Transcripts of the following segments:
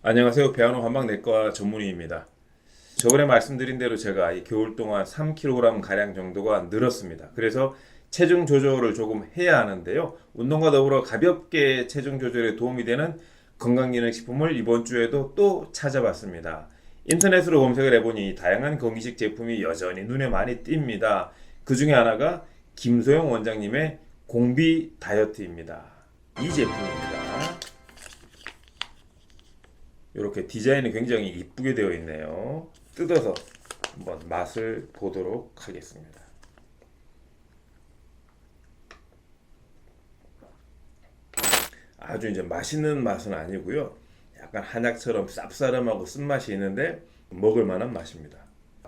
안녕하세요. 배아노 한방내과 전문의입니다. 저번에 말씀드린 대로 제가 이 겨울 동안 3kg 가량 정도가 늘었습니다. 그래서 체중 조절을 조금 해야 하는데요. 운동과 더불어 가볍게 체중 조절에 도움이 되는 건강기능식품을 이번 주에도 또 찾아봤습니다. 인터넷으로 검색을 해보니 다양한 건기식 제품이 여전히 눈에 많이 띕니다. 그 중에 하나가 김소영 원장님의 공비 다이어트입니다. 이 제품입니다. 이렇게 디자인이 굉장히 이쁘게 되어 있네요. 뜯어서 한번 맛을 보도록 하겠습니다. 아주 이제 맛있는 맛은 아니고요. 약간 한약처럼 쌉싸름하고 쓴맛이 있는데 먹을 만한 맛입니다.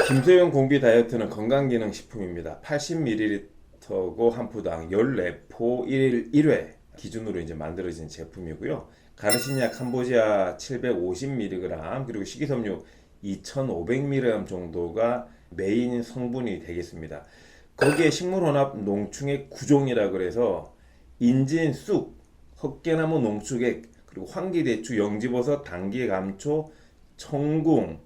김소영 공비 다이어트는 건강기능식품입니다. 80ml고 한 포당 14포 1일 1회 기준으로 이제 만들어진 제품이고요. 가르시니아 캄보지아 750mg 그리고 식이섬유 2500mg 정도가 메인 성분이 되겠습니다. 거기에 식물혼합 농축액 9종이라 그래서 인진, 쑥, 헛개나무 농축액 그리고 황기대추, 영지버섯, 당귀감초, 청궁,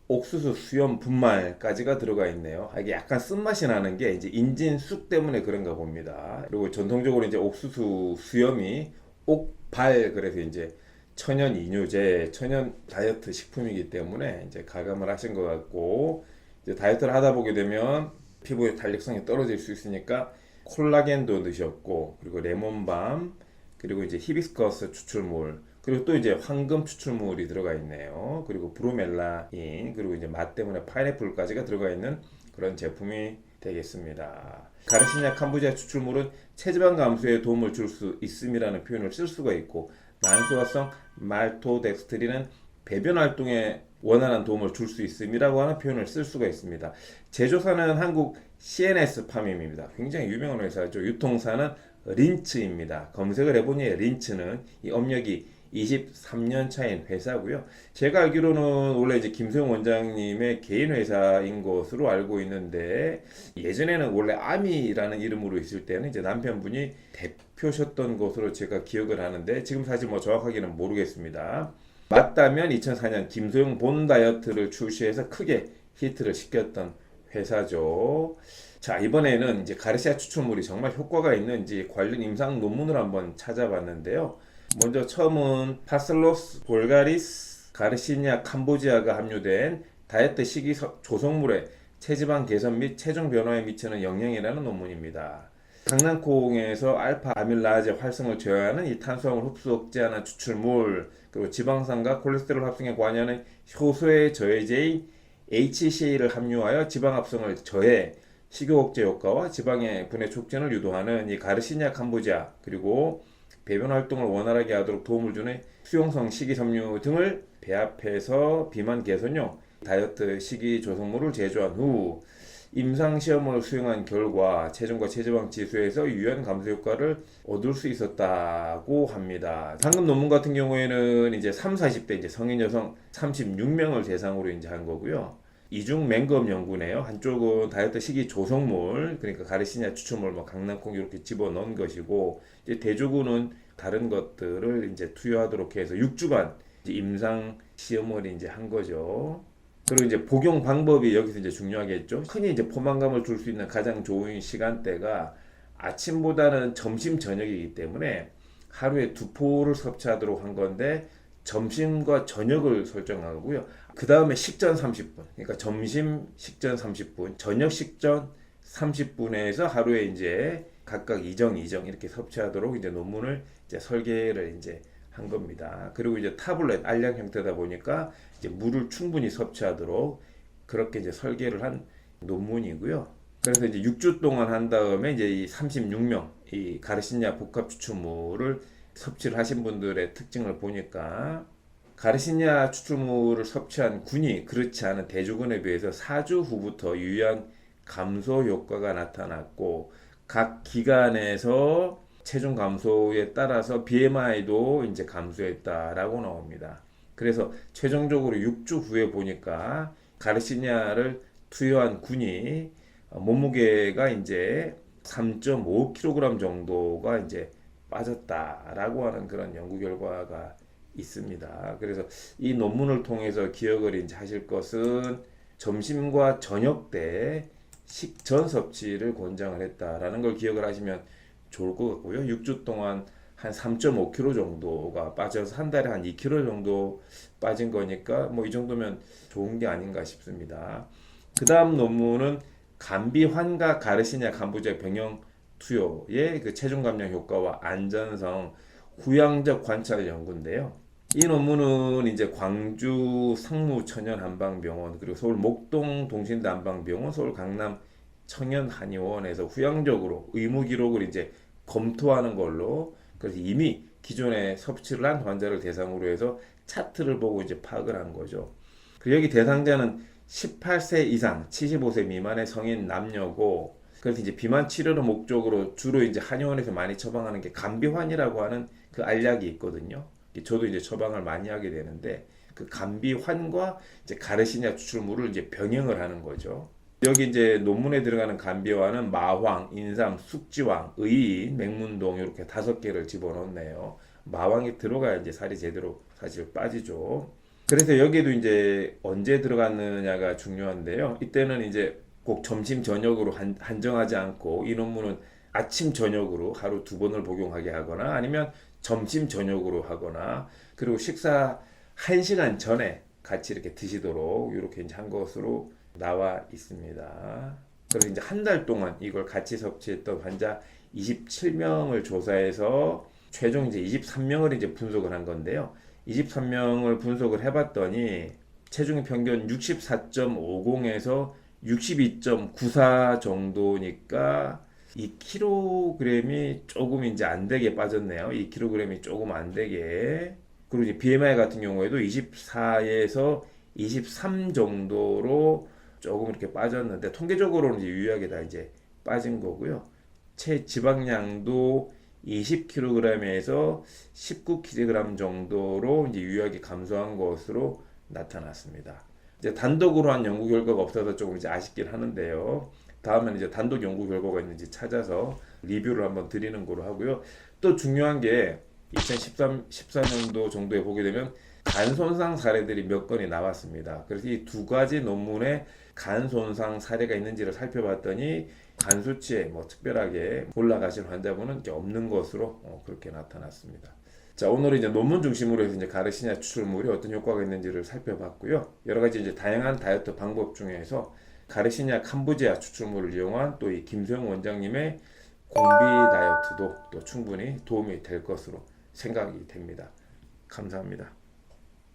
옥수수, 수염, 분말까지가 들어가 있네요. 이게 약간 쓴맛이 나는 게 이제 인진, 쑥 때문에 그런가 봅니다. 그리고 전통적으로 이제 옥수수, 수염이 옥발 그래서 이제 천연 이뇨제, 천연 다이어트 식품이기 때문에 이제 가감을 하신 것 같고 이제 다이어트를 하다 보게 되면 피부의 탄력성이 떨어질 수 있으니까 콜라겐도 넣으셨고 그리고 레몬밤 그리고 이제 히비스커스 추출물 그리고 또 이제 황금 추출물이 들어가 있네요. 그리고 브로멜라인 그리고 이제 맛 때문에 파인애플까지가 들어가 있는 그런 제품이 되겠습니다. 가르시니아 캄보지아 추출물은 체지방 감소에 도움을 줄 수 있음이라는 표현을 쓸 수가 있고 난소화성 말토덱스트린은 배변 활동에 원활한 도움을 줄 수 있음이라고 하는 표현을 쓸 수가 있습니다. 제조사는 한국 CNS 파밈입니다. 굉장히 유명한 회사죠. 유통사는 린츠입니다. 검색을 해보니 린츠는 이 업력이 23년 차인 회사고요. 제가 알기로는 원래 이제 김소영 원장님의 개인 회사인 것으로 알고 있는데 예전에는 원래 아미라는 이름으로 있을 때는 이제 남편분이 대표셨던 것으로 제가 기억을 하는데 지금 사실 뭐 정확하게는 모르겠습니다. 맞다면 2004년 김소영 본 다이어트를 출시해서 크게 히트를 시켰던 회사죠. 자, 이번에는 이제 가르시아 추출물이 정말 효과가 있는지 관련 임상 논문을 한번 찾아봤는데요. 먼저 처음은 파슬로스 볼가리스 가르시니아 캄보지아가 함유된 다이어트 식이 조성물의 체지방 개선 및 체중 변화에 미치는 영향이라는 논문입니다. 강낭콩에서 알파 아밀라제 활성을 제어하는 이 탄수화물 흡수 억제하는 추출물 그리고 지방산과 콜레스테롤 합성에 관여하는 효소의 저해제인 HCA를 함유하여 지방 합성을 저해 식욕 억제 효과와 지방의 분해 촉진을 유도하는 이 가르시니아 캄보지아 그리고 배변 활동을 원활하게 하도록 도움을 주는 수용성 식이섬유 등을 배합해서 비만 개선용 다이어트 식이 조성물을 제조한 후 임상시험을 수행한 결과 체중과 체지방 지수에서 유연 감소 효과를 얻을 수 있었다고 합니다. 방금 논문 같은 경우에는 이제 3, 40대 이제 성인 여성 36명을 대상으로 이제 한 거고요. 이중 맹검 연구네요. 한쪽은 다이어트 식이 조성물, 그러니까 가르시니아 추출물, 뭐 강낭콩 이렇게 집어 넣은 것이고, 이제 대조군은 다른 것들을 이제 투여하도록 해서 6주간 임상 시험을 이제 한 거죠. 그리고 이제 복용 방법이 여기서 이제 중요하겠죠. 흔히 이제 포만감을 줄 수 있는 가장 좋은 시간대가 아침보다는 점심 저녁이기 때문에 하루에 2포를 섭취하도록 한 건데 점심과 저녁을 설정하고요. 그 다음에 식전 30분, 그러니까 점심 식전 30분, 저녁 식전 30분에서 하루에 이제 각각 이정 이렇게 섭취하도록 이제 논문을 이제 설계를 이제 한 겁니다. 그리고 이제 타블렛 알약 형태다 보니까 이제 물을 충분히 섭취하도록 그렇게 이제 설계를 한 논문이고요. 그래서 이제 6주 동안 한 다음에 이제 이 36명 이 가르시니아 복합 추출물을 섭취를 하신 분들의 특징을 보니까 가르시니아 추출물을 섭취한 군이 그렇지 않은 대조군에 비해서 4주 후부터 유의한 감소 효과가 나타났고 각 기간에서 체중 감소에 따라서 BMI도 이제 감소했다라고 나옵니다. 그래서 최종적으로 6주 후에 보니까 가르시니아를 투여한 군이 몸무게가 이제 3.5kg 정도가 이제 빠졌다라고 하는 그런 연구 결과가 있습니다. 그래서 이 논문을 통해서 기억을 이제 하실 것은 점심과 저녁 때 식전 섭취를 권장을 했다라는 걸 기억을 하시면 좋을 것 같고요. 6주 동안 한 3.5kg 정도가 빠져서 한 달에 한 2kg 정도 빠진 거니까 뭐 이 정도면 좋은 게 아닌가 싶습니다. 그 다음 논문은 감비환과 가르시냐 간부제 병영 투여의 그 체중 감량 효과와 안전성 후양적 관찰 연구인데요. 이 논문은 이제 광주 상무천연한방병원 그리고 서울 목동 동신단방병원 서울 강남 청년한의원에서 후양적으로 의무 기록을 이제 검토하는 걸로 그래서 이미 기존에 섭취를 한 환자를 대상으로 해서 차트를 보고 이제 파악을 한 거죠. 그리고 여기 대상자는 18세 이상 75세 미만의 성인 남녀고 그래서 이제 비만 치료를 목적으로 주로 이제 한의원에서 많이 처방하는 게 감비환이라고 하는 그 알약이 있거든요. 저도 이제 처방을 많이 하게 되는데 그 감비환과 이제 가르시냐 추출물을 이제 병행을 하는 거죠. 여기 이제 논문에 들어가는 감비환은 마황, 인삼, 숙지황, 의인, 맹문동 이렇게 5개를 집어넣네요. 마황이 들어가야 이제 살이 제대로 사실 빠지죠. 그래서 여기에도 이제 언제 들어갔느냐가 중요한데요. 이때는 이제 꼭 점심 저녁으로 한정하지 않고 이 논문은 아침 저녁으로 하루 2번을 복용하게 하거나 아니면 점심 저녁으로 하거나 그리고 식사 1시간 전에 같이 이렇게 드시도록 이렇게 이제 한 것으로 나와 있습니다. 그래서 이제 한 달 동안 이걸 같이 섭취했던 환자 27명을 조사해서 최종 이제 23명을 이제 분석을 한 건데요. 23명을 분석을 해봤더니 체중 평균 64.50에서 62.94 정도니까 2kg이 조금 이제 안 되게 빠졌네요. 2kg이 조금 안 되게. 그리고 이제 BMI 같은 경우에도 24에서 23 정도로 조금 이렇게 빠졌는데 통계적으로는 이제 유의하게 다 이제 빠진 거고요. 체지방량도 20kg에서 19kg 정도로 이제 유의하게 감소한 것으로 나타났습니다. 이제 단독으로 한 연구 결과가 없어서 조금 이제 아쉽긴 하는데요. 다음에는 이제 단독 연구 결과가 있는지 찾아서 리뷰를 한번 드리는 거로 하고요. 또 중요한 게 2014년도 정도에 보게 되면 간 손상 사례들이 몇 건이 나왔습니다. 그래서 이 두 가지 논문에 간 손상 사례가 있는지를 살펴봤더니 간 수치에 뭐 특별하게 올라가신 환자분은 이제 없는 것으로 그렇게 나타났습니다. 자, 오늘은 이제 논문 중심으로 해서 이제 가르시냐 추출물이 어떤 효과가 있는지를 살펴봤고요. 여러 가지 이제 다양한 다이어트 방법 중에서 가르시냐 캄보지아 추출물을 이용한 또 이 김소영 원장님의 공비 다이어트도 또 충분히 도움이 될 것으로 생각이 됩니다. 감사합니다.